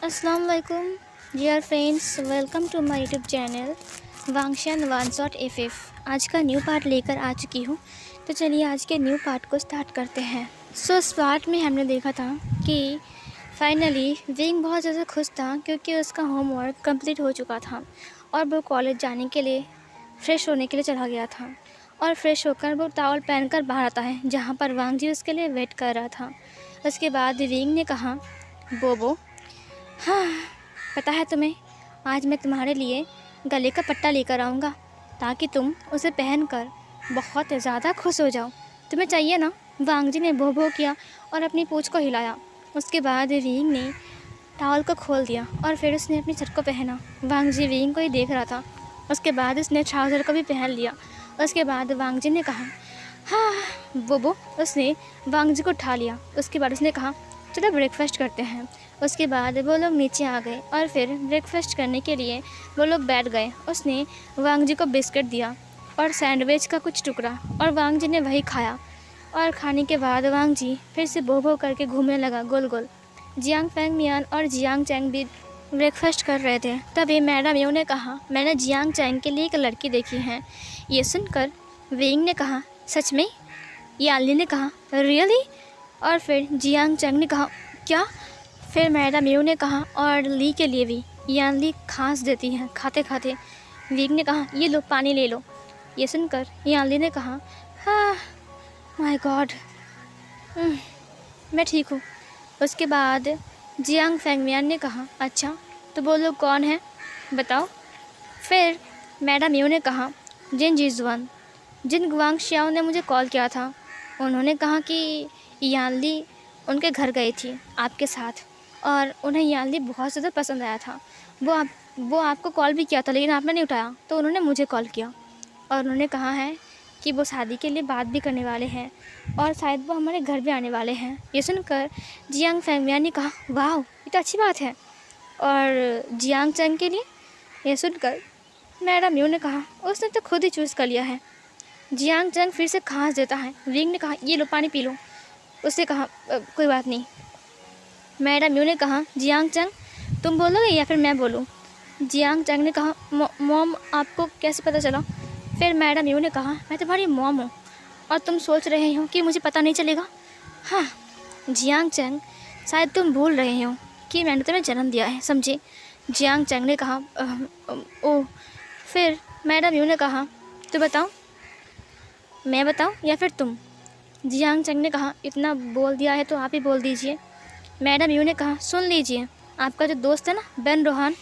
अस्सलाम वालेकुम dear friends, welcome to my YouTube channel वांगशन वन शॉट एफ। आज का न्यू पार्ट लेकर आ चुकी हूँ। तो चलिए आज के न्यू पार्ट को स्टार्ट करते हैं। इस पार्ट में हमने देखा था कि फाइनली विंग बहुत ज़्यादा खुश था क्योंकि उसका होमवर्क कंप्लीट हो चुका था और वो कॉलेज जाने के लिए फ़्रेश होने के लिए चला गया था। और फ्रेश होकर वो टॉवल पहनकर बाहर आता है जहाँ पर वांग जी उसके लिए वेट कर रहा था। उसके बाद विंग ने कहा, बोबो, हाँ पता है तुम्हें, आज मैं तुम्हारे लिए गले का पट्टा लेकर आऊँगा ताकि तुम उसे पहनकर बहुत ज़्यादा खुश हो जाओ। तुम्हें चाहिए ना? वांग जी ने भो भो किया और अपनी पूँछ को हिलाया। उसके बाद विंग ने टॉवल को खोल दिया और फिर उसने अपनी शर्ट को पहना। वांग जी विंग को ही देख रहा था। उसके बाद उसने ट्राउज़र को भी पहन लिया। उसके बाद वांग जी ने कहा, हाँ बोबो। उसने वांग जी को उठा लिया। उसके बाद उसने कहा, चलो ब्रेकफास्ट करते हैं। उसके बाद वो लोग नीचे आ गए और फिर ब्रेकफास्ट करने के लिए वो लोग बैठ गए। उसने वांग जी को बिस्किट दिया और सैंडविच का कुछ टुकड़ा और वांग जी ने वही खाया। और खाने के बाद वांग जी फिर से बो बो करके घूमने लगा गोल गोल। जियांग फेंग मियान और जियांग चैंग भी ब्रेकफास्ट कर रहे थे। तभी मैडम यू ने कहा, मैंने जियांग चैंग के लिए एक लड़की देखी है। ये सुनकर विंग ने कहा, सच में? याली ने कहा, रियली? और फिर जियांग चैंग ने कहा, क्या? फिर मैडम यू ने कहा, और ली के लिए भी। यान ली खांस देती है खाते खाते। विंग ने कहा, ये लो पानी ले लो। ये सुनकर यान ली ने कहा, हाँ माय गॉड, मैं ठीक हूँ। उसके बाद जियांग फेंगमियान ने कहा, अच्छा तो वो लोग कौन है बताओ। फिर मैडम यू ने कहा, जिन जिजुआन, जिन गुआंग शियाओ ने मुझे कॉल किया था। उन्होंने कहा कि यानली उनके घर गई थी आपके साथ और उन्हें यानली बहुत ज़्यादा पसंद आया था। वो आपको कॉल भी किया था लेकिन आपने नहीं उठाया, तो उन्होंने मुझे कॉल किया और उन्होंने कहा है कि वो शादी के लिए बात भी करने वाले हैं और शायद वो हमारे घर भी आने वाले हैं। ये सुनकर जियांग फेंगमियान ने कहा, वाह ये तो अच्छी बात है। और जियांग चैंग के लिए? ये सुनकर मैडम यू ने कहा, उसने तो खुद ही चूज़ कर लिया है। जियांग चैंग फिर से खांस देता है। विंग ने कहा, ये लो पानी पी लो। उसने कहा, कोई बात नहीं। मैडम यू ने कहा, जियांग चैंग तुम बोलोगे या फिर मैं बोलूँ? जियांग चैंग ने कहा, मॉम आपको कैसे पता चला? फिर मैडम यू ने कहा, मैं तुम्हारी मॉम हूँ और तुम सोच रहे हो कि मुझे पता नहीं चलेगा? हाँ जियांग चैंग, शायद तुम भूल रहे हो कि मैंने तुम्हें जन्म दिया है, समझे? जियांग चैंग ने कहा, ओह। फिर मैडम यू ने कहा, तो बताओ, मैं बताऊँ या फिर तुम? जियांग चैंग ने कहा, इतना बोल दिया है तो आप ही बोल दीजिए। मैडम यू ने कहा, सुन लीजिए, आपका जो दोस्त है ना बेन रोहान,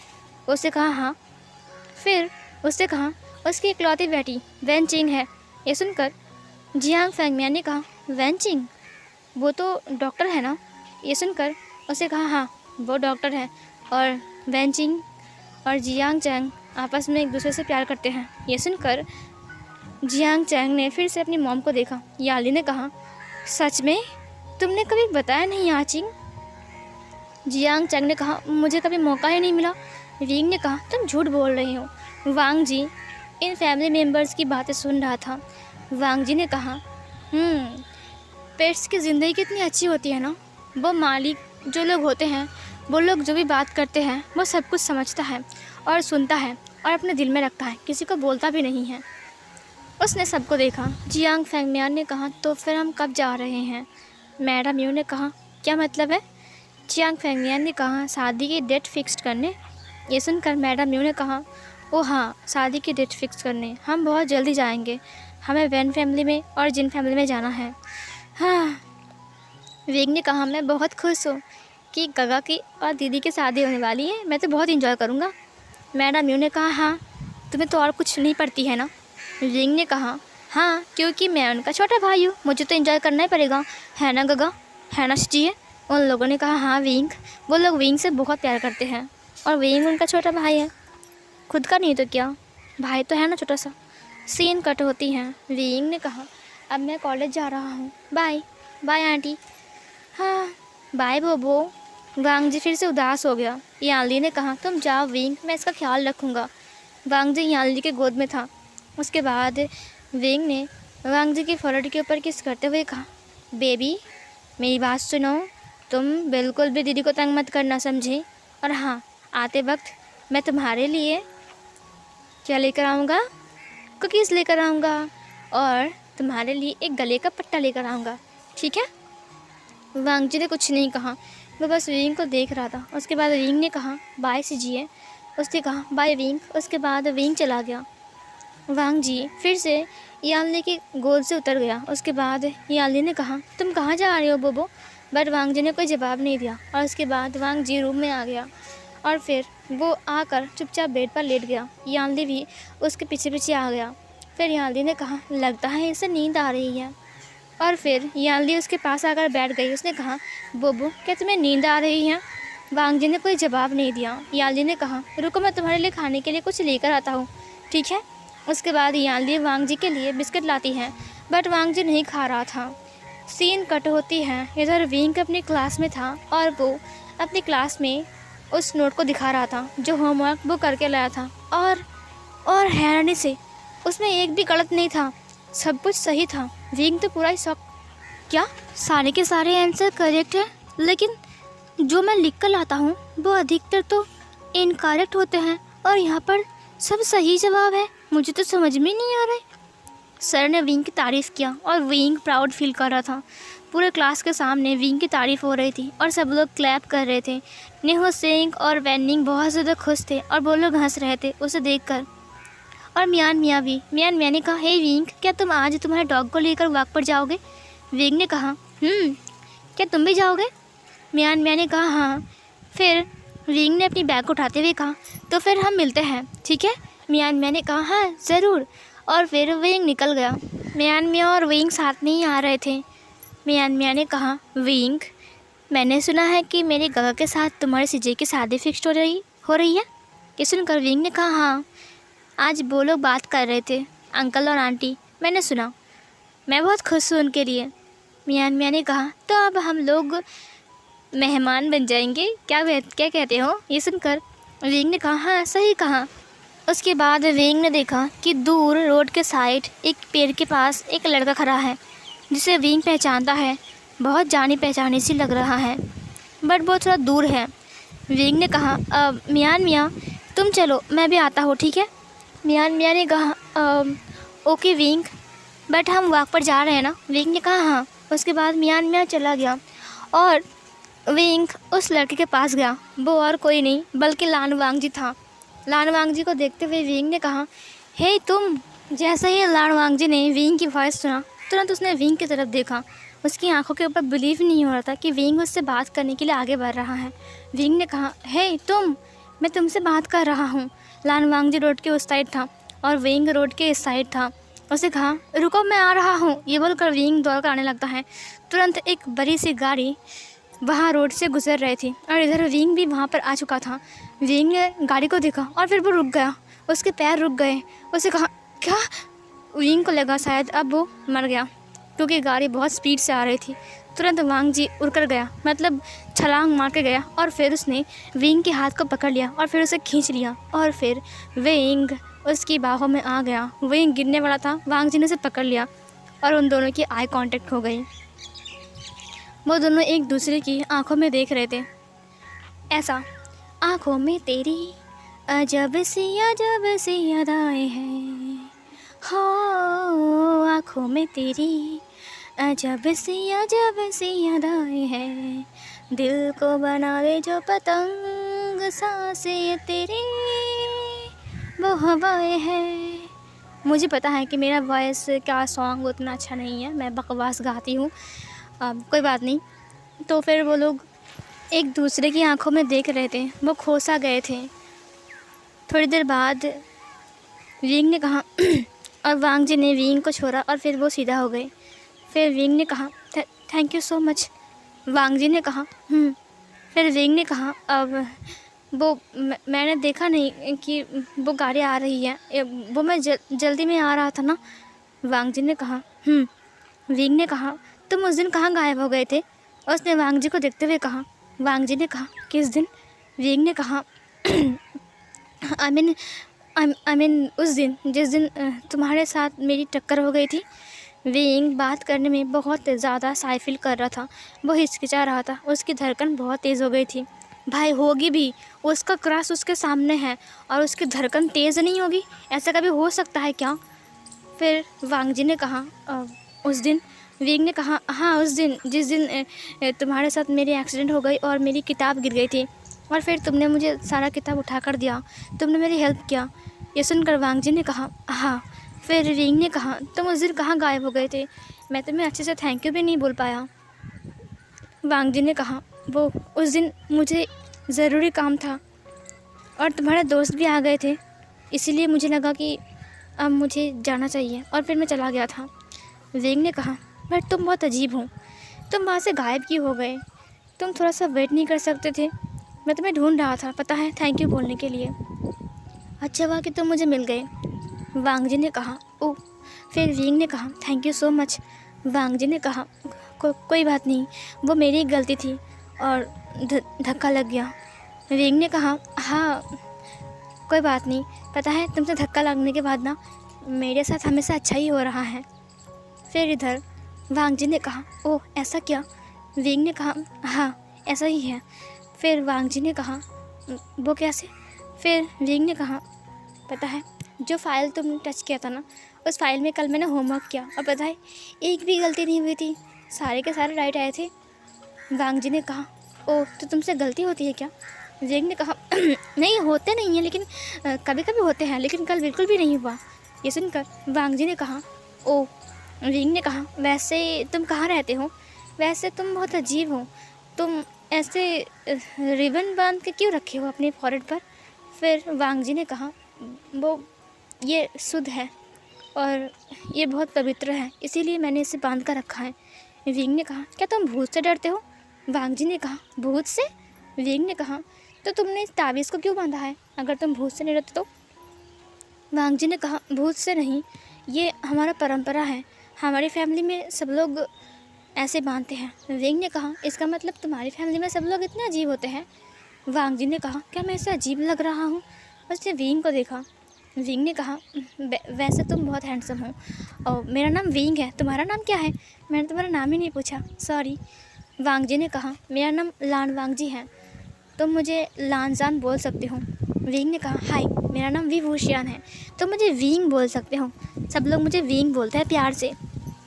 उससे कहा, हाँ। फिर उससे कहा, उसकी इकलौती बेटी वैन चिंग है। ये सुनकर जियांग फेंगमियान ने कहा, वैन चिंग वो तो डॉक्टर है ना? ये सुनकर उसे कहा, हाँ वो डॉक्टर है और वैन चिंग और जियांग चैंग आपस में एक दूसरे से प्यार करते हैं। ये सुनकर जियांग चैंग ने फिर से अपनी मॉम को देखा। याली ने कहा, सच में? तुमने कभी बताया नहीं याचिंग? जियांग चैंग ने कहा, मुझे कभी मौका ही नहीं मिला। विंग ने कहा, तुम झूठ बोल रही हो। वांग जी इन फैमिली मेम्बर्स की बातें सुन रहा था। वांग जी ने कहा, पेट्स की ज़िंदगी कितनी अच्छी होती है ना। वो मालिक जो लोग होते हैं, वो लोग जो भी बात करते हैं वो सब कुछ समझता है और सुनता है और अपने दिल में रखता है, किसी को बोलता भी नहीं है। उसने सबको देखा। जियांग फेंगमियान ने कहा, तो फिर हम कब जा रहे हैं? मैडम यू ने कहा, क्या मतलब है? जियांग फेंगमियान ने कहा, शादी की डेट फिक्स करने। ये सुनकर मैडम यू ने कहा, ओ हाँ शादी की डेट फिक्स करने, हम बहुत जल्दी जाएंगे। हमें वैन फैमिली में और जिन फैमिली में जाना है। हाँ। विंग ने कहा, मैं बहुत खुश हूँ कि गगा की और दीदी की शादी होने वाली है, मैं तो बहुत इंजॉय करूँगा। मैडम यू ने कहा, हाँ तुम्हें तो और कुछ नहीं पड़ती है ना? विंग ने कहा, हाँ क्योंकि मैं उनका छोटा भाई हूँ, मुझे तो एंजॉय करना ही पड़ेगा, है ना गगा, है ना चाहिए? उन लोगों ने कहा, हाँ विंग, वो लोग विंग से बहुत प्यार करते हैं और विंग उनका छोटा भाई है, खुद का नहीं तो क्या, भाई तो है ना छोटा सा। सीन कट होती हैं। विंग ने कहा, अब मैं कॉलेज जा रहा हूँ, बाय बाय आंटी। हाँ बाय बोबो। वांग जी फिर से उदास हो गया। यानली ने कहा, तुम जाओ विंग, मैं इसका ख्याल रखूँगा। वांग जी यानली के गोद में था। उसके बाद विंग ने वांग जी की फोrehead के ऊपर किस करते हुए कहा, बेबी मेरी बात सुनो, तुम बिल्कुल भी दीदी को तंग मत करना, समझे? और हाँ, आते वक्त मैं तुम्हारे लिए क्या लेकर आऊँगा? कुकीज़ लेकर आऊँगा और तुम्हारे लिए एक गले का पट्टा लेकर आऊँगा, ठीक है? वांग जी ने कुछ नहीं कहा, वो बस विंग को देख रहा था। उसके बाद विंग ने कहा बाय सीजिए। उसने कहा बाय विंग। उसके बाद विंग चला गया। वांग जी फिर से यानली की गोद से उतर गया। उसके बाद यानली ने कहा तुम कहाँ जा रहे हो बोबो? बट वांग जी ने कोई जवाब नहीं दिया और उसके बाद वांग जी रूम में आ गया और फिर वो आकर चुपचाप बेड पर लेट गया। यानली भी उसके पीछे पीछे आ गया। फिर यानली ने कहा लगता है इसे नींद आ रही है और फिर यानली उसके पास आकर बैठ गई। उसने कहा बोबो क्या तुम्हें नींद आ रही है? वांग जी ने कोई जवाब नहीं दिया। यानली ने कहा रुको मैं तुम्हारे लिए खाने के लिए कुछ लेकर आता हूँ, ठीक है? उसके बाद यानली वांग जी के लिए बिस्किट लाती है बट वांग जी नहीं खा रहा था। सीन कट होती है। इधर विंग अपनी क्लास में था और वो अपनी क्लास में उस नोट को दिखा रहा था जो होमवर्क वो करके लाया था और हैरानी से उसमें एक भी गलत नहीं था, सब कुछ सही था। विंग तो पूरा ही शॉक, क्या सारे के सारे आंसर करेक्ट है लेकिन जो मैं लिख कर लाता हूँ वो अधिकतर तो इनकरेक्ट होते हैं और यहाँ पर सब सही जवाब है, मुझे तो समझ में नहीं आ रहा है। सर ने विंग की तारीफ़ किया और विंग प्राउड फील कर रहा था। पूरे क्लास के सामने विंग की तारीफ़ हो रही थी और सब लोग क्लैप कर रहे थे। नेहो सिंह और वैनिंग बहुत ज़्यादा खुश थे और वो लोग हंस रहे थे उसे देखकर। और मियान मियाँ ने कहा हे विंग क्या तुम आज तुम्हारे डॉग को लेकर वॉक पर जाओगे? विंग ने कहा क्या तुम भी जाओगे? मियान ने कहा हाँ। फिर विंग ने अपनी बैग उठाते हुए कहा तो फिर हम मिलते हैं, ठीक है? मियान ने कहा हाँ ज़रूर। और फिर विंग निकल गया। मियान और विंग साथ में ही आ रहे थे। मियान ने कहा विंग मैंने सुना है कि मेरे गगा के साथ तुम्हारे सीजे की शादी फिक्स हो रही है। ये सुनकर विंग ने कहा हाँ, आज वो लोग बात कर रहे थे अंकल और आंटी, मैंने सुना। मैं बहुत खुश हूँ उनके लिए। मियान ने कहा तो अब हम लोग मेहमान बन जाएंगे, क्या कहते हो? ये सुनकर विंग ने कहा हाँ सही कहा। उसके बाद विंग ने देखा कि दूर रोड के साइड एक पेड़ के पास एक लड़का खड़ा है जिसे विंग पहचानता है। बहुत जानी पहचानी सी लग रहा है बट वो थोड़ा दूर है। विंग ने कहा मियाँ तुम चलो मैं भी आता हूँ, ठीक है? मियाँ ने कहा ओके विंग बट हम वॉक पर जा रहे हैं ना? विंग ने कहा हाँ। उसके बाद मियाँ चला गया और विंग उस लड़के के पास गया। वो और कोई नहीं बल्कि लान वांग जी था। लान वांग जी को देखते हुए विंग ने कहा हे तुम। जैसे ही लान वांग जी ने विंग की वॉइस सुना तुरंत उसने विंग की तरफ देखा। उसकी आंखों के ऊपर बिलीव नहीं हो रहा था कि विंग उससे बात करने के लिए आगे बढ़ रहा है। विंग ने कहा हे तुम, मैं तुमसे बात कर रहा हूँ। लान वांग जी रोड के उस साइड था और विंग रोड के इस साइड था। उसे कहा रुको मैं आ रहा हूँ। ये बोलकर विंग दौड़ कर आने लगता है। तुरंत एक बड़ी सी गाड़ी वहाँ रोड से गुजर रही थी और इधर विंग भी वहाँ पर आ चुका था। विंग ने गाड़ी को देखा और फिर वो रुक गया, उसके पैर रुक गए। उसे कहा क्या? विंग को लगा शायद अब वो मर गया क्योंकि गाड़ी बहुत स्पीड से आ रही थी। तुरंत वांग जी उड़कर गया, मतलब छलांग मार के गया और फिर उसने विंग के हाथ को पकड़ लिया और फिर उसे खींच लिया और फिर विंग उसकी बाहों में आ गया। विंग गिरने वाला था, वांग जी ने उसे पकड़ लिया और उन दोनों की आई कांटेक्ट हो गई। वो दोनों एक दूसरे की आंखों में देख रहे थे। ऐसा आंखों में तेरी अजब सी अदाएं हैं, हो आंखों में तेरी अजब सी अदाएं हैं, दिल को बना दे जो पतंग, सांसें तेरी वो हवाएं हैं। मुझे पता है कि मेरा वॉइस का सॉन्ग उतना अच्छा नहीं है, मैं बकवास गाती हूँ, कोई बात नहीं। तो फिर वो लोग एक दूसरे की आंखों में देख रहे थे, वो खोसा गए थे। थोड़ी देर बाद विंग ने कहा और वांग जी ने विंग को छोड़ा और फिर वो सीधा हो गए। फिर विंग ने कहा थैंक यू सो मच। वांग जी ने कहा फिर विंग ने कहा अब वो मैंने देखा नहीं कि वो गाड़ी आ रही है, वो मैं जल्दी में आ रहा था ना। वांग जी ने कहा विंग ने कहा तुम उस दिन कहाँ गायब हो गए थे? उसने वांग जी को देखते हुए कहा। वांग जी ने कहा किस दिन? विंग ने कहा आई मीन उस दिन जिस दिन तुम्हारे साथ मेरी टक्कर हो गई थी। विंग बात करने में बहुत ज़्यादा शाय फील कर रहा था, वो हिचकिचा रहा था, उसकी धड़कन बहुत तेज़ हो गई थी। भाई होगी भी, उसका क्रश उसके सामने है और उसकी धड़कन तेज़ नहीं होगी? ऐसा कभी हो सकता है क्या? फिर वांग जी ने कहा उस दिन। विंग ने कहा हाँ उस दिन, जिस दिन तुम्हारे साथ मेरी एक्सीडेंट हो गई और मेरी किताब गिर गई थी और फिर तुमने मुझे सारा किताब उठा कर दिया, तुमने मेरी हेल्प किया। ये सुनकर वांग जी ने कहा हाँ। फिर विंग ने कहा तुम उस दिन कहाँ गायब हो गए थे? मैं तुम्हें अच्छे से थैंक यू भी नहीं बोल पाया। वांग जी ने कहा वो उस दिन मुझे ज़रूरी काम था और तुम्हारे दोस्त भी आ गए थे, इसीलिए मुझे लगा कि अब मुझे जाना चाहिए और फिर मैं चला गया था। विंग ने कहा बट तुम बहुत अजीब हो, तुम वहाँ से गायब क्यों हो गए? तुम थोड़ा सा वेट नहीं कर सकते थे? मैं तुम्हें ढूंढ रहा था, पता है, थैंक यू बोलने के लिए। अच्छा हुआ कि तुम मुझे मिल गए, वांग जी ने कहा। ओह। फिर विंग ने कहा थैंक यू सो मच। वांग जी ने कहा कोई बात नहीं, वो मेरी एक गलती थी और धक्का लग गया। विंग ने कहा हाँ कोई बात नहीं, पता है तुमसे धक्का लगने के बाद ना मेरे साथ हमेशा अच्छा ही हो रहा है। फिर इधर वांग जी ने कहा ओह ऐसा क्या? विंग ने कहा हाँ ऐसा ही है। फिर वांग जी ने कहा वो कैसे? फिर विंग ने कहा पता है जो फ़ाइल तुमने टच किया था ना, उस फाइल में कल मैंने होमवर्क किया और पता है एक भी गलती नहीं हुई थी, सारे के सारे राइट आए थे। वांग जी ने कहा ओह तो तुमसे गलती होती है क्या? विंग ने कहा नहीं होते नहीं हैं, लेकिन कभी कभी होते हैं, लेकिन कल बिल्कुल भी नहीं हुआ। ये सुनकर वांग जी ने कहा ओह। विंग ने कहा वैसे तुम कहाँ रहते हो? वैसे तुम बहुत अजीब हो, तुम ऐसे रिबन बांध के क्यों रखे हो अपने फॉरहेड पर? फिर वांग जी ने कहा वो ये शुद्ध है और ये बहुत पवित्र है, इसीलिए मैंने इसे बांध कर रखा है। विंग ने कहा क्या तुम भूत से डरते हो? वांग जी ने कहा भूत से? विंग ने कहा तो तुमने इस ताबीज़ को क्यों बांधा है अगर तुम भूत से नहीं डरते तो? वांग जी ने कहा भूत से नहीं, ये हमारा परंपरा है, हमारी फैमिली में सब लोग ऐसे बांधते हैं। विंग ने कहा इसका मतलब तुम्हारी फैमिली में सब लोग इतने अजीब होते हैं? वांग जी ने कहा क्या मैं ऐसे अजीब लग रहा हूँ? उसने विंग को देखा। विंग ने कहा वैसे तुम बहुत हैंडसम हो और मेरा नाम विंग है, तुम्हारा नाम क्या है? मैंने तुम्हारा नाम ही नहीं पूछा, सॉरी। वांग जी ने कहा मेरा नाम लान वांग जी है, तुम मुझे लान जान बोल सकते हो। विंग ने कहा हाय मेरा नाम वी वूशियान है, तुम मुझे विंग बोल सकते हो, सब लोग मुझे विंग बोलते हैं प्यार से।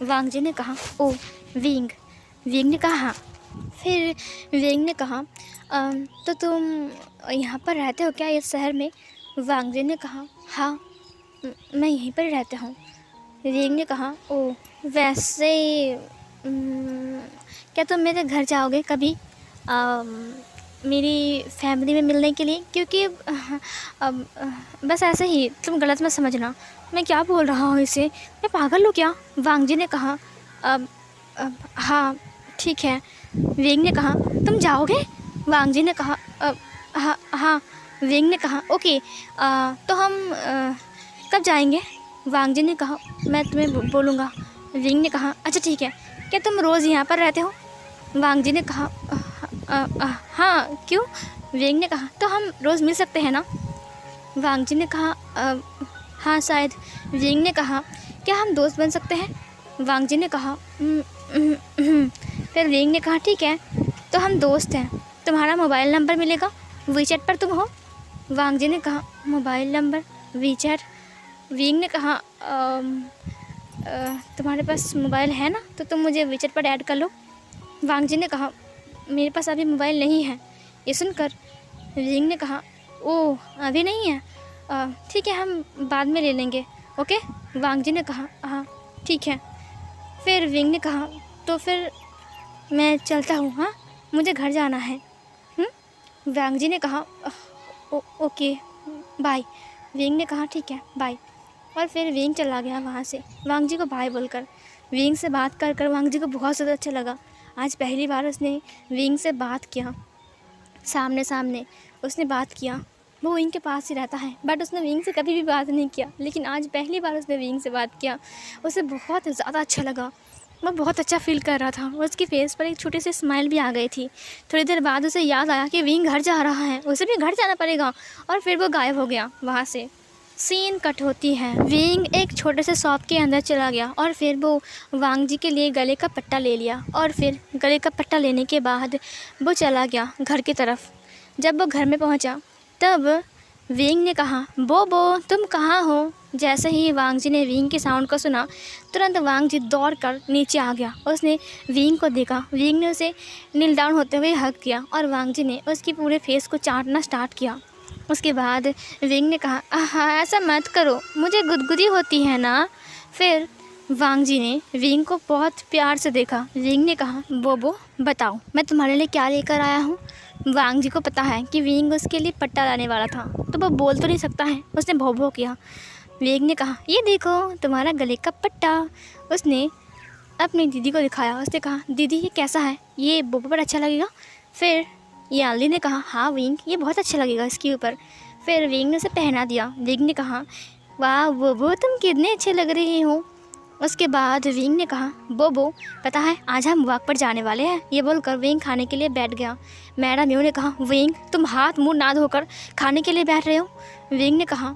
वांग जी ने कहा ओ विंग। विंग ने कहा हाँ। फिर विंग ने कहा तो तुम यहाँ पर रहते हो क्या इस शहर में? वांग जी ने कहा हाँ मैं यहीं पर रहता हूँ। विंग ने कहा ओ वैसे क्या तुम मेरे घर जाओगे कभी मेरी फैमिली में मिलने के लिए? क्योंकि बस ऐसे ही, तुम गलत मत समझना, मैं क्या बोल रहा हूँ इसे, मैं पागल हूँ क्या? वांग जी ने कहा हाँ ठीक है। विंग ने कहा तुम जाओगे? वांग जी ने कहा हाँ हाँ। विंग ने कहा ओके तो हम कब जाएंगे? वांग जी ने कहा मैं तुम्हें बोलूँगा। विंग ने कहा अच्छा ठीक है, क्या तुम रोज़ यहाँ पर रहते हो? वांग जी ने कहा हाँ क्यों? विंग ने कहा तो हम रोज़ मिल सकते हैं ना? वांग जी ने कहा हाँ शायद। विंग ने कहा क्या हम दोस्त बन सकते हैं? वांग जी ने कहा फिर विंग ने कहा ठीक है तो हम दोस्त हैं, तुम्हारा मोबाइल नंबर मिलेगा, वीचैट पर तुम हो? वांग जी ने कहा मोबाइल नंबर वीचैट? विंग ने कहा तुम्हारे पास मोबाइल है ना, तो तुम मुझे वीचैट पर ऐड कर लो। वांग जी ने कहा मेरे पास अभी मोबाइल नहीं है। ये सुनकर विंग ने कहा ओह अभी नहीं है, ठीक है हम बाद में ले लेंगे, ओके। वांग जी ने कहा हाँ ठीक है। फिर विंग ने कहा तो फिर मैं चलता हूँ, हाँ मुझे घर जाना है। वांग जी ने कहा ओके बाय। विंग ने कहा ठीक है बाय। और फिर विंग चला गया वहाँ से वांग जी को बाय बोलकर। विंग से बात कर कर वांग जी को बहुत ज़्यादा अच्छा लगा। आज पहली बार उसने विंग से बात किया, सामने सामने उसने बात किया। वो विंग के पास ही रहता है बट उसने विंग से कभी भी बात नहीं किया, लेकिन आज पहली बार उसने विंग से बात किया। उसे बहुत ज़्यादा अच्छा लगा, वो बहुत अच्छा फील कर रहा था। उसकी फेस पर एक छोटी सी स्माइल भी आ गई थी। थोड़ी देर बाद उसे याद आया कि विंग घर जा रहा है, उसे भी घर जाना पड़ेगा, और फिर वो गायब हो गया वहाँ से। सीन कट होती है। विंग एक छोटे से शॉप के अंदर चला गया और फिर वो वांग जी के लिए गले का पट्टा ले लिया, और फिर गले का पट्टा लेने के बाद वो चला गया घर की तरफ। जब वो घर में पहुंचा तब विंग ने कहा, बोबो तुम कहाँ हो? जैसे ही वांग जी ने विंग के साउंड को सुना, तुरंत वांग जी दौड़कर नीचे आ गया। उसने विंग को देखा। विंग ने उसे नील डाउन होते हुए हग किया और वांग जी ने उसकी पूरे फेस को चाटना स्टार्ट किया। उसके बाद विंग ने कहा, आहा ऐसा मत करो, मुझे गुदगुदी होती है ना। फिर वांग जी ने विंग को बहुत प्यार से देखा। विंग ने कहा, बोबो बताओ मैं तुम्हारे लिए क्या लेकर आया हूँ। वांग जी को पता है कि विंग उसके लिए पट्टा लाने वाला था, तो वो बोल तो नहीं सकता है। उसने भो भो किया। विंग ने कहा, ये देखो तुम्हारा गले का पट्टा। उसने अपनी दीदी को दिखाया। उसने कहा, दीदी ये कैसा है, ये बोबो पर अच्छा लगेगा? फिर याली ने कहा, हाँ विंग ये बहुत अच्छा लगेगा इसके ऊपर। फिर विंग ने उसे पहना दिया। विंग ने कहा, वाह बोबो तुम कितने अच्छे लग रहे हो। उसके बाद विंग ने कहा, बोबो पता है आज हम वॉक पर जाने वाले हैं। ये बोलकर विंग खाने के लिए बैठ गया। मैडम म्यू ने कहा, विंग तुम हाथ मुंह ना धोकर खाने के लिए बैठ रहे हो। विंग ने कहा,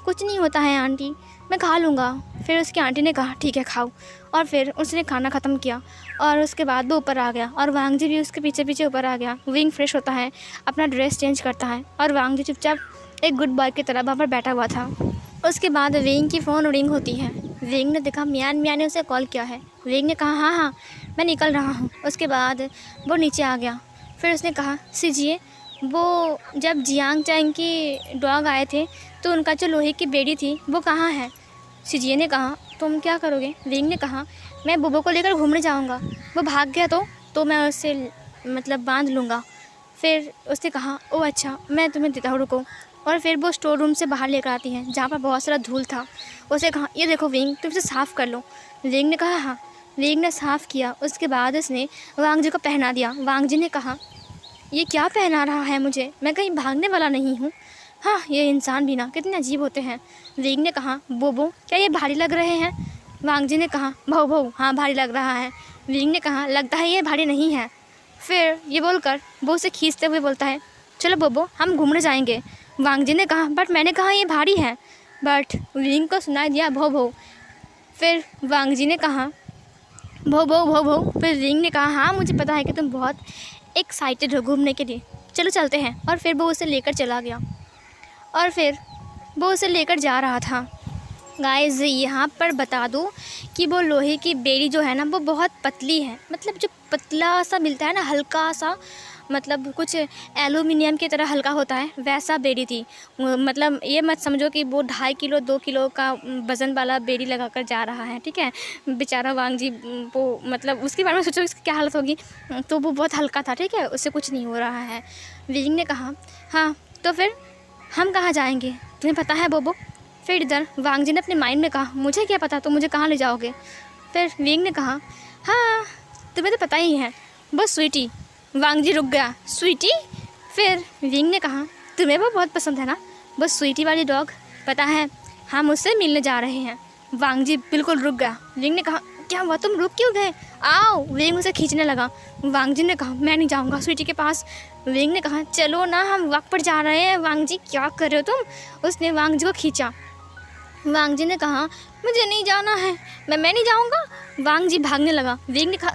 कुछ नहीं होता है आंटी, मैं खा लूँगा। फिर उसकी आंटी ने कहा, ठीक है खाओ। और फिर उसने खाना ख़त्म किया और उसके बाद वो ऊपर आ गया और वांग जी भी उसके पीछे पीछे ऊपर आ गया। विंग फ्रेश होता है, अपना ड्रेस चेंज करता है और वांग जी चुपचाप एक गुड बॉय की तरह वहाँ पर बैठा हुआ था। उसके बाद विंग की फ़ोन रिंग होती है। विंग ने देखा मियान मियाँ ने उसे कॉल किया है। विंग ने कहा, हाँ हाँ मैं निकल रहा हूँ। उसके बाद वो नीचे आ गया। फिर उसने कहा, सीजिए वो जब जियांग चैंग की डॉग आए थे तो उनका जो लोहे की बेड़ी थी वो कहाँ है? सीजिए ने कहा, तुम क्या करोगे? विंग ने कहा, मैं बोबो को लेकर घूमने जाऊँगा, वो भाग गया तो मैं उससे मतलब बांध लूँगा। फिर उसने कहा, ओह अच्छा मैं तुम्हें देता हूँ, रुको। और फिर वो स्टोर रूम से बाहर लेकर आती है जहाँ पर बहुत सारा धूल था। उसने कहा, ये देखो विंग तुम इसे साफ़ कर लो। विंग ने कहा, हाँ। विंग ने साफ़ किया। उसके बाद उसने वांग जी को पहना दिया। वांग जी ने कहा, ये क्या पहना रहा है मुझे, मैं कहीं भागने वाला नहीं हूँ। हाँ ये इंसान भी ना कितने अजीब होते हैं। विंग ने कहा, बोबो क्या ये भारी लग रहे हैं? वांग जी ने कहा, भाऊ भाऊ हाँ भारी लग रहा है। विंग ने कहा, लगता है ये भारी नहीं है। फिर ये बोलकर वो उसे खींचते हुए बोलता है, चलो बोबो हम घूमने जाएंगे। वांग जी ने कहा, बट मैंने कहा ये भारी है। बट विंग को सुनाई दिया भो भो। फिर वांग जी ने कहा, भो भो भो भो। फिर विंग ने कहा, हाँ मुझे पता है कि तुम बहुत एक्साइटेड हो घूमने के लिए, चलो चलते हैं। और फिर वो उसे लेकर चला गया और फिर वो उसे लेकर जा रहा था। गाइस यहाँ पर बता दूँ कि वो लोहे की बेड़ी जो है ना वो बहुत पतली है, मतलब जो पतला सा मिलता है ना हल्का सा, मतलब कुछ एल्यूमिनियम की तरह हल्का होता है वैसा बेड़ी थी। मतलब ये मत समझो कि वो 2.5 किलो 2 किलो का वज़न वाला बेड़ी लगा कर जा रहा है, ठीक है। बेचारा वांग जी वो मतलब उसके बारे में सोचो इसकी क्या हालत होगी। तो वो बहुत हल्का था, ठीक है, उससे कुछ नहीं हो रहा है। विंग ने कहा, हाँ तो फिर हम कहाँ जाएंगे तुम्हें पता है बोबो? फिर इधर वांग जी ने अपने माइंड में कहा, मुझे क्या पता तुम मुझे कहाँ ले जाओगे। फिर विंग ने कहा, हाँ तुम्हें तो पता ही है, बस स्वीटी। वांग जी रुक गया, स्वीटी? फिर विंग ने कहा, तुम्हें वो बहुत पसंद है ना, बस स्वीटी वाली डॉग? पता है हम उससे मिलने जा रहे हैं। वांग जी बिल्कुल रुक गया। विंग ने कहा, क्या हुआ तुम रुक क्यों गए? आओ। विंग उसे खींचने लगा। वांग जी ने कहा, मैं नहीं जाऊँगा स्वीटी के पास। विंग ने कहा, चलो ना हम वॉक पर जा रहे हैं। वांग जी क्या कर रहे हो तुम? उसने वांग जी को खींचा। वांग जी ने कहा, मुझे नहीं जाना है, मैं नहीं जाऊंगा। वांग जी भागने लगा। विंग ने कहा,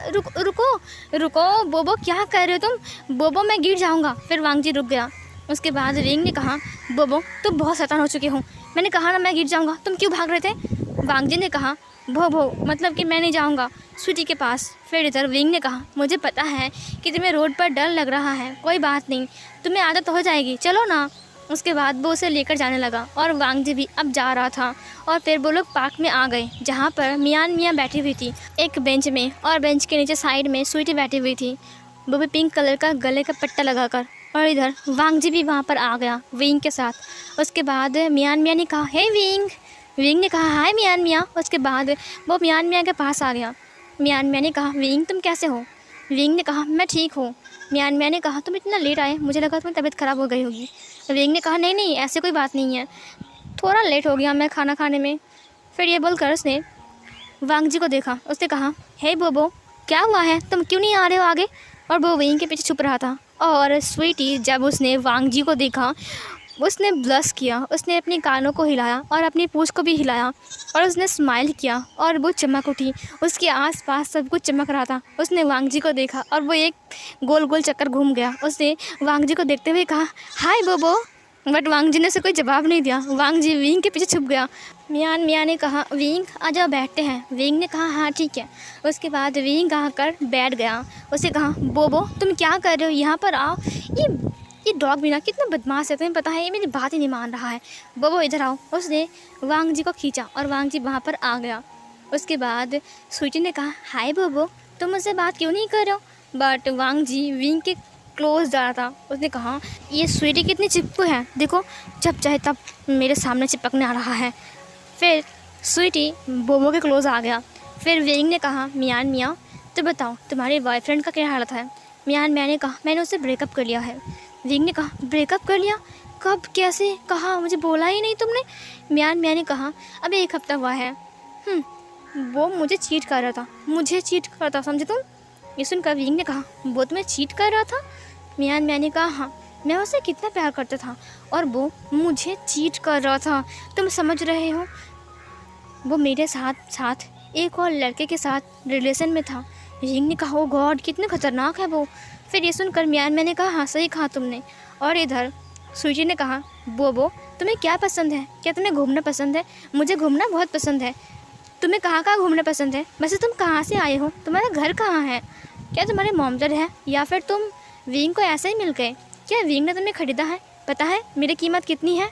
रुको बोबो क्या कर रहे हो तुम? बोबो मैं गिर जाऊंगा। फिर वांग जी रुक गया। उसके बाद विंग ने कहा, बोबो तुम बहुत शैतान हो चुके हो, मैंने कहा ना मैं गिर जाऊंगा, तुम क्यों भाग रहे थे? वांग जी ने कहा, भो मतलब कि मैं नहीं जाऊँगा स्वीटी के पास। फिर इधर विंग ने कहा, मुझे पता है कि तुम्हें रोड पर डर लग रहा है, कोई बात नहीं, तुम्हें आदत हो जाएगी, चलो ना। उसके बाद वो उसे लेकर जाने लगा और वांग जी भी अब जा रहा था। और फिर वो लोग पार्क में आ गए जहाँ पर मियान मियाँ बैठी हुई थी एक बेंच में, और बेंच के नीचे साइड में स्वीटी बैठी हुई थी, वो भी पिंक कलर का गले का पट्टा लगाकर। और इधर वांग जी भी वहाँ पर आ गया विंग के साथ। उसके बाद मियान मियाँ ने कहा, हे विंग। विंग ने कहा, हाय मियान मियाँ। उसके बाद वो मियान मियाँ के पास आ गया। मियान मियाँ ने कहा, विंग तुम कैसे हो? विंग ने कहा, मैं ठीक हूँ। मियान मियाँ ने कहा, तुम इतना लेट आए, मुझे लगा तुम्हें तबीयत ख़राब हो गई होगी। विंग ने कहा, नहीं ऐसे कोई बात नहीं है, थोड़ा लेट हो गया मैं खाना खाने में। फिर ये बोलकर उसने वांग जी को देखा। उसने कहा, हे बोबो क्या हुआ है, तुम क्यों नहीं आ रहे हो आगे? और वो विंग के पीछे छुप रहा था। और स्वीटी जब उसने वांग जी को देखा उसने ब्लश किया, उसने अपने कानों को हिलाया और अपनी पूँछ को भी हिलाया और उसने स्माइल किया और वो चमक उठी। उसके आसपास सब कुछ चमक रहा था। उसने वांग जी को देखा और वो एक गोल गोल चक्कर घूम गया। उसने वांग जी को देखते हुए कहा, हाय बोबो। बट वांग जी ने उसे कोई जवाब नहीं दिया। वांग जी विंग के पीछे छुप गया। मियाँ ने कहा, विंग आ जाओ बैठते हैं। विंग ने कहा, हाँ ठीक है। उसके बाद विंग आकर बैठ गया। उसे कहा, बोबो तुम क्या कर रहे हो, यहाँ पर आओ। ये डॉग भी ना कितना बदमाश है, तुम्हें पता है, ये मेरी बात ही नहीं मान रहा है। बोबो इधर आओ। उसने वांग जी को खींचा और वांग जी वहाँ पर आ गया। उसके बाद स्वीटी ने कहा, हाय बोबो तुम मुझसे बात क्यों नहीं कर रहे हो। बट वांग जी विंग के क्लोज जा रहा था। उसने कहा, ये स्वीटी कितनी चिपकू है, देखो जब चाहे तब मेरे सामने चिपकने आ रहा है। फिर स्वीटी बोबो के क्लोज आ गया। फिर विंग ने कहा, मियाँ तो बताओ तुम्हारे बॉयफ्रेंड का क्या हालत है। मैंने कहा, मैंने उससे ब्रेकअप कर लिया है। विंग ने कहा, ब्रेकअप कर लिया, कब, कैसे, कहा, मुझे बोला ही नहीं तुमने। मैंने कहा, अभी 1 हफ्ता हुआ है। वो मुझे चीट कर रहा था, मुझे चीट कर रहा था, समझे तुम। ये सुनकर विंग ने कहा, वो तुम्हें चीट कर रहा था। मैंने कहा, हाँ, मैं उससे कितना प्यार करता था और वो मुझे चीट कर रहा था, तुम समझ रहे हो। वो मेरे साथ एक और लड़के के साथ रिलेशन में था। विंग ने कहा, ओ गॉड कितने खतरनाक है वो। फिर ये सुनकर मैंने कहा, हाँ सही कहा तुमने। और इधर स्वीटी ने कहा, बोबो तुम्हें क्या पसंद है, क्या तुम्हें घूमना पसंद है। मुझे घूमना बहुत पसंद है। तुम्हें कहाँ घूमना पसंद है, वैसे तुम कहाँ से आए हो, तुम्हारा घर कहाँ है, क्या तुम्हारे मॉमडर है या फिर तुम विंग को ऐसे ही मिल गए। क्या विंग ने तुम्हें ख़रीदा है, पता है मेरी कीमत कितनी है।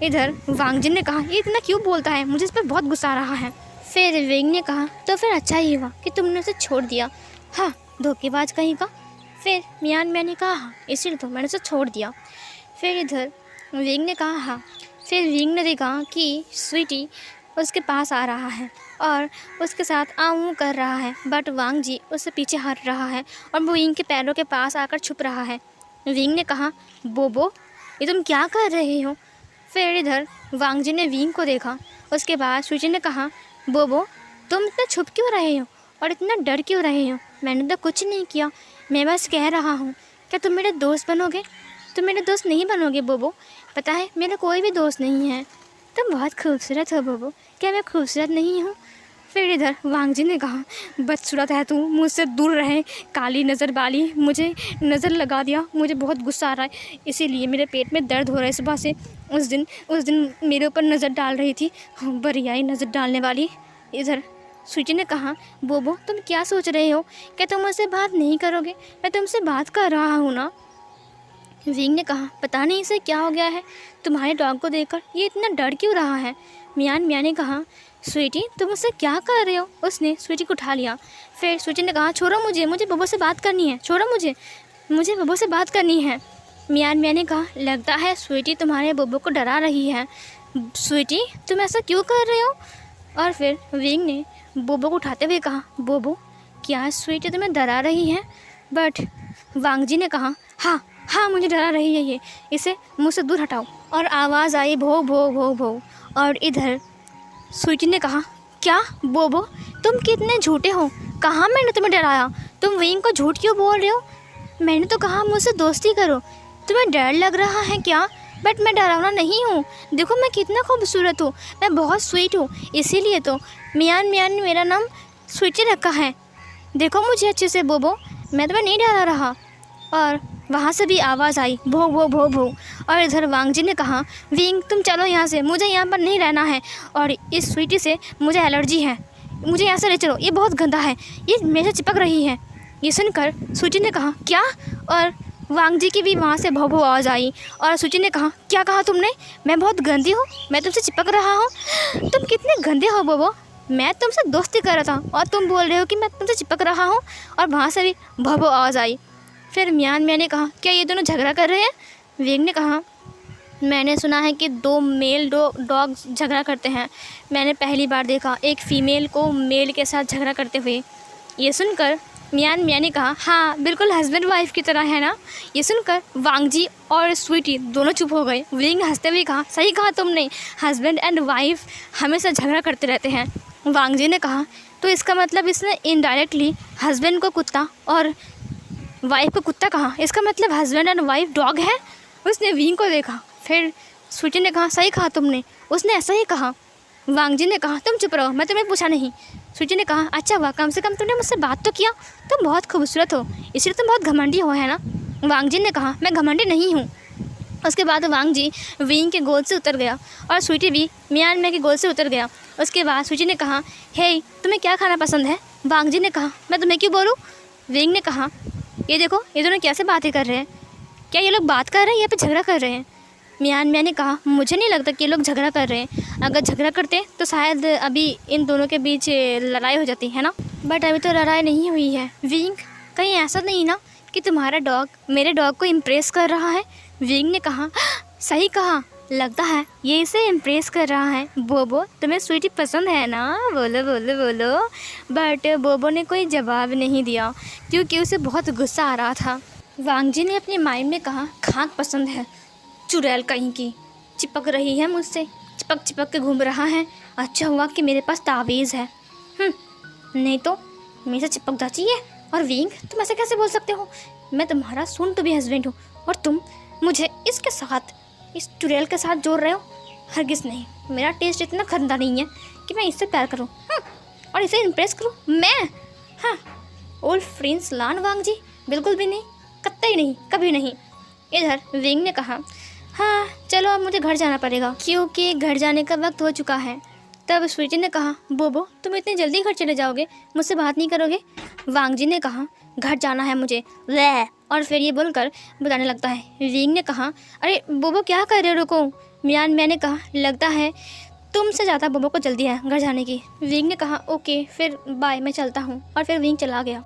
इधर वांग जिन ने कहा, ये इतना क्यों बोलता है, मुझे इस पर बहुत गुस्सा आ रहा है। फिर विंग ने कहा, तो फिर अच्छा ही हुआ कि तुमने उसे छोड़ दिया। हाँ, धोखेबाज कहीं का। फिर मैंने कहा, हाँ इसलिए तो मैंने उसे छोड़ दिया। फिर इधर विंग ने कहा, हाँ। फिर विंग ने देखा कि स्वीटी उसके पास आ रहा है और उसके साथ आऊँ कर रहा है। बट वांग जी उससे पीछे हट रहा है और वो विंग के पैरों के पास आकर छुप रहा है। विंग ने कहा, बोबो ये तुम क्या कर रहे हो। फिर इधर वांग जी ने विंग को देखा। उसके बाद स्वीटी ने कहा, बोबो तुम इतना छुप क्यों रहे हो और इतना डर क्यों रहे हो। मैंने तो कुछ नहीं किया, मैं बस कह रहा हूँ। क्या तुम मेरे दोस्त बनोगे। तुम मेरे दोस्त नहीं बनोगे बोबो, पता है मेरा कोई भी दोस्त नहीं है। तुम बहुत खूबसूरत हो बोबो, क्या मैं खूबसूरत नहीं हूँ। फिर इधर वांग जी ने कहा, बदसूरत है तू, मुझसे दूर रहे, काली नज़र वाली, मुझे नज़र लगा दिया, मुझे बहुत गुस्सा आ रहा है, इसीलिए मेरे पेट में दर्द हो रहा है सुबह से। उस दिन मेरे ऊपर नज़र डाल रही थी, बढ़ियाई नज़र डालने वाली। इधर स्वीटी ने कहा, बोबो तुम क्या सोच रहे हो, क्या तुम मुझसे बात नहीं करोगे, मैं तुमसे बात कर रहा हूँ ना। विंग ने कहा, पता नहीं इसे क्या हो गया है, तुम्हारे डॉग को देखकर ये इतना डर क्यों रहा है। मियाँ ने कहा, स्वीटी तुम मुझसे क्या कर रहे हो। उसने स्वीटी को उठा लिया। फिर स्वीटी ने कहा, छोड़ो मुझे बब्बू से बात करनी है, छोड़ो मुझे बब्बू से बात करनी है। मियाँ ने कहा, लगता है स्वीटी तुम्हारे बब्बू को डरा रही है। स्वीटी तुम ऐसा क्यों कर रहे हो। और फिर विंग ने बोबो को उठाते हुए कहा, बोबो क्या स्वीटी तुम्हें डरा रही है। बट वांग जी ने कहा, हाँ मुझे डरा रही है ये, इसे मुझसे दूर हटाओ। और आवाज़ आई, भो भो भो भो। और इधर स्वीटी ने कहा, क्या बोबो तुम कितने झूठे हो, कहाँ मैंने तुम्हें डराया, तुम विंग को झूठ क्यों बोल रहे हो। मैंने तो कहा मुझसे दोस्ती करो, तुम्हें डर लग रहा है क्या। बट मैं डरावना नहीं हूँ, देखो मैं कितना खूबसूरत हूँ, मैं बहुत स्वीट हूँ, इसीलिए तो मियाँ ने मेरा नाम स्वीटी रखा है, देखो मुझे अच्छे से बोबो, मैं तुम्हें नहीं डरा रहा। और वहाँ से भी आवाज़ आई, भो भो भो भो। और इधर वांग जी ने कहा, विंग तुम चलो यहाँ से, मुझे यहाँ पर नहीं रहना है और इस स्वीटी से मुझे एलर्जी है, मुझे यहाँ से ले चलो, ये बहुत गंदा है, ये मेरे से चिपक रही है। ये सुनकर स्वीटी ने कहा, क्या। और वांग जी की भी वहाँ से भो भो आवाज़ आई और स्वीटी ने कहा, क्या कहा तुमने, मैं बहुत गंदी हूँ, मैं तुमसे चिपक रहा हूँ, तुम कितने गंदे हो बोबो, मैं तुमसे दोस्ती कर रहा था और तुम बोल रहे हो कि मैं तुमसे चिपक रहा हूँ। और वहाँ से भी भो भो आवाज़ आई। फिर मियाँ ने कहा, क्या ये दोनों झगड़ा कर रहे हैं। विंग ने कहा, मैंने सुना है कि 2 मेल डॉग झगड़ा करते हैं, मैंने पहली बार देखा एक फ़ीमेल को मेल के साथ झगड़ा करते हुए। ये सुनकर मियाँ ने कहा, हाँ बिल्कुल हस्बैंड वाइफ की तरह है ना। ये सुनकर वांग जी और स्वीटी दोनों चुप हो गए। विंग हंसते हुए कहा, सही कहा तुमने, हस्बैंड एंड वाइफ हमेशा झगड़ा करते रहते हैं। वांग जी ने कहा, तो इसका मतलब इसने इनडायरेक्टली हस्बैंड को कुत्ता और वाइफ को कुत्ता कहा, इसका मतलब हस्बैंड एंड वाइफ डॉग है। उसने विंग को देखा, फिर स्वीटी ने कहा सही कहा तुमने, उसने ऐसा ही कहा। वांग जी ने कहा तुम चुप रहो, मैं तुम्हें पूछा नहीं। स्वीटी ने कहा अच्छा हुआ, कम से कम तुमने मुझसे बात तो किया, तुम बहुत खूबसूरत हो, इसलिए तुम बहुत घमंडी हो, है ना। वांग जी ने कहा मैं घमंडी नहीं हूँ। उसके बाद वांग जी विंग के गोद से उतर गया और स्वीटी भी मियान मियाँ के गोद से उतर गया। उसके बाद स्वीटी ने कहा हे तुम्हें क्या खाना पसंद है। वांग जी ने कहा मैं तुम्हें क्यों बोलूँ। विंग ने कहा ये देखो ये दोनों कैसे बातें कर रहे हैं, क्या ये लोग बात कर रहे हैं या फिर झगड़ा कर रहे हैं। मियान मियाँ ने कहा मुझे नहीं लगता कि ये लोग झगड़ा कर रहे हैं, अगर झगड़ा करते तो शायद अभी इन दोनों के बीच लड़ाई हो जाती है ना, बट अभी तो लड़ाई नहीं हुई है। विंग कहीं ऐसा नहीं ना कि तुम्हारा डॉग मेरे डॉग को इम्प्रेस कर रहा है। विंग ने कहा सही कहा, लगता है ये इसे इम्प्रेस कर रहा है। बोबो तुम्हें स्वीटी पसंद है ना, बोलो बोलो बोलो। बट बोबो ने कोई जवाब नहीं दिया क्योंकि उसे बहुत गुस्सा आ रहा था। वांग जी ने अपने माइंड में कहा खाक पसंद है, चुड़ैल कहीं की, चिपक रही है मुझसे, चिपक चिपक के घूम रहा है। अच्छा हुआ कि मेरे पास तावीज़ है, नहीं तो मेरे से चिपक जाती है। और विंग तुम ऐसे कैसे बोल सकते हो, मैं तुम्हारा सुन तो भी हस्बैंड हूँ और तुम मुझे इसके साथ, इस चुड़ैल के साथ जोड़ रहे हो। हरगिज़ नहीं, मेरा टेस्ट इतना गंदा नहीं है कि मैं इससे प्यार करूँ और इसे इम्प्रेस करूँ मैं। हाँ ओल्ड फ्रेंड्स लान वांग जी, बिल्कुल भी नहीं, कतई नहीं, कभी नहीं। इधर विंग ने कहा हाँ चलो अब मुझे घर जाना पड़ेगा क्योंकि घर जाने का वक्त हो चुका है। तब स्वीटी ने कहा बोबो तुम इतनी जल्दी घर चले जाओगे, मुझसे बात नहीं करोगे। वांग जी ने कहा घर जाना है मुझे, ले, और फिर ये बोलकर बताने लगता है। विंग ने कहा अरे बोबो क्या कर रहे हो, रुको। मैंने कहा लगता है तुमसे ज़्यादा बोबो को जल्दी है घर जाने की। विंग ने कहा ओके फिर बाय, मैं चलता हूँ, और फिर विंग चला गया।